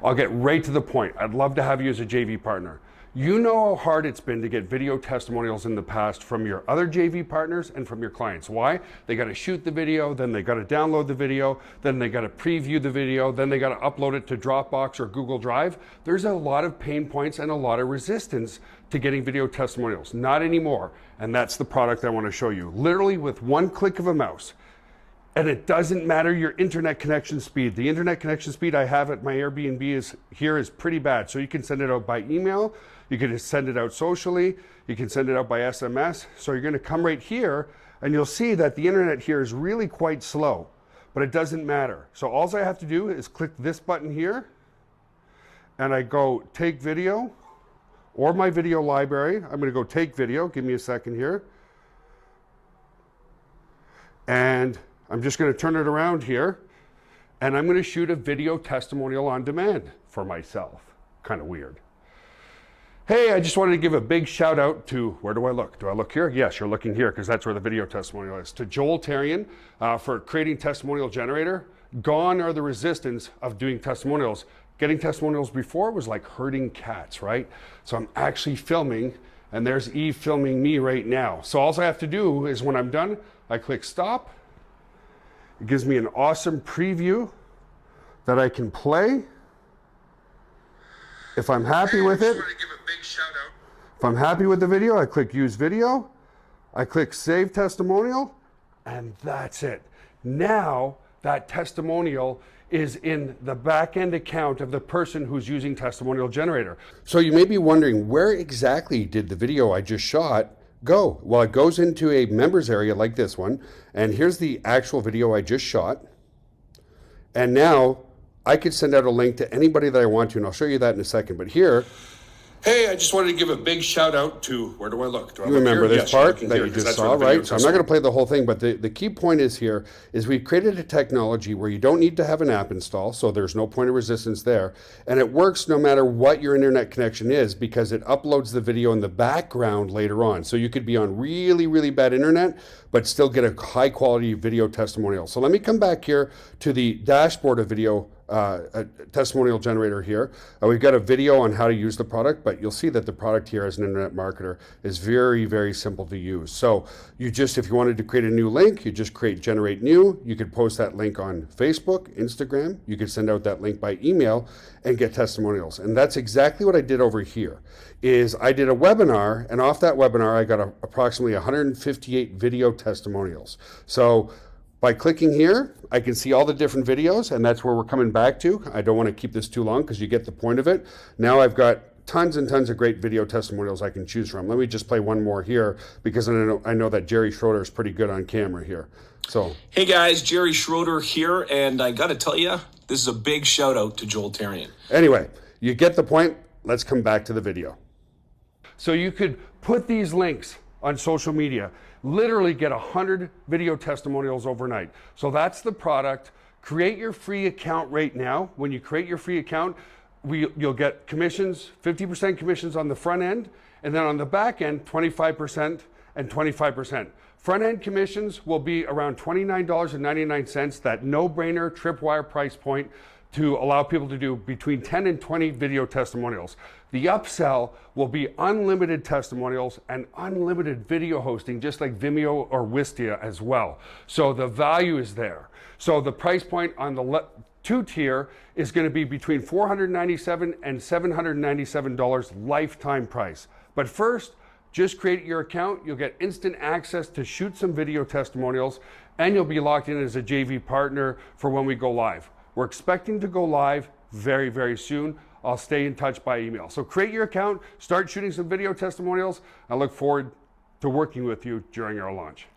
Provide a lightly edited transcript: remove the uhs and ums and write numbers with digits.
I'll get right to the point. I'd love to have you as a JV partner. You know how hard it's been to get video testimonials in the past from your other JV partners and from your clients. Why? They got to shoot the video, then they got to download the video, then they got to preview the video, then they got to upload it to Dropbox or Google Drive. There's a lot of pain points and a lot of resistance to getting video testimonials. Not anymore. And that's the product I want to show you. Literally with one click of a mouse. And it doesn't matter your internet connection speed. The internet connection speed I have at my Airbnb is pretty bad. So you can send it out by email, you can send it out socially, you can send it out by SMS. So you're gonna come right here and you'll see that the internet here is really quite slow, but it doesn't matter. So all I have to do is click this button here and I go take video or my video library. I'm gonna go take video, give me a second here. And I'm just going to turn it around here and I'm going to shoot a video testimonial on demand for myself. Kind of weird. Hey, I just wanted to give a big shout out to, where do I look? Do I look here? Yes, you're looking here because that's where the video testimonial is. To Joel Tarian for creating Testimonial Generator. Gone are the resistance of doing testimonials. Getting testimonials before was like herding cats, right? So I'm actually filming and there's Eve filming me right now. So all I have to do is when I'm done, I click stop. It gives me an awesome preview that I can play. If I'm happy with it, if I'm happy with the video, I click use video. I click save testimonial, and that's it. Now that testimonial is in the back-end account of the person who's using Testimonial Generator. So you may be wondering, where exactly did the video I just shot go? Well, it goes into a members area like this one, and here's the actual video I just shot. And now I could send out a link to anybody that I want to, and I'll show you that in a second. But here, hey, I just wanted to give a big shout out to, where do I look? Do I look remember here? This part that you just saw, right? So I'm not going to play the whole thing, but the key point is here is we've created a technology where you don't need to have an app install, so there's no point of resistance there. And it works no matter what your internet connection is because it uploads the video in the background later on. So you could be on really, really bad internet, but still get a high quality video testimonial. So let me come back here to the dashboard of video a testimonial generator here. We've got a video on how to use the product, but you'll see that the product here as an internet marketer is very, very simple to use. So you just, if you wanted to create a new link, you just create generate new. You could post that link on Facebook, Instagram. You could send out that link by email and get testimonials. And that's exactly what I did over here. Is I did a webinar, and off that webinar, I got approximately 158 video testimonials. So by clicking here, I can see all the different videos, and that's where we're coming back to. I don't want to keep this too long because you get the point of it. Now I've got tons and tons of great video testimonials I can choose from. Let me just play one more here because I know that Jerry Schroeder is pretty good on camera here. So, hey guys, Jerry Schroeder here, and I got to tell you, this is a big shout out to Joel Tarian. Anyway, you get the point. Let's come back to the video. So you could put these links on social media, literally get 100 video testimonials overnight. So that's the product. Create your free account right now. When you create your free account, you'll get commissions, 50% commissions on the front end, and then on the back end, 25% and 25%. Front end commissions will be around $29.99, that no-brainer tripwire price point to allow people to do between 10 and 20 video testimonials. The upsell will be unlimited testimonials and unlimited video hosting, just like Vimeo or Wistia as well. So the value is there. So the price point on the two tier is going to be between $497 and $797 lifetime price. But first, just create your account. You'll get instant access to shoot some video testimonials, and you'll be locked in as a JV partner for when we go live. We're expecting to go live very, very soon. I'll stay in touch by email. So create your account, start shooting some video testimonials. I look forward to working with you during our launch.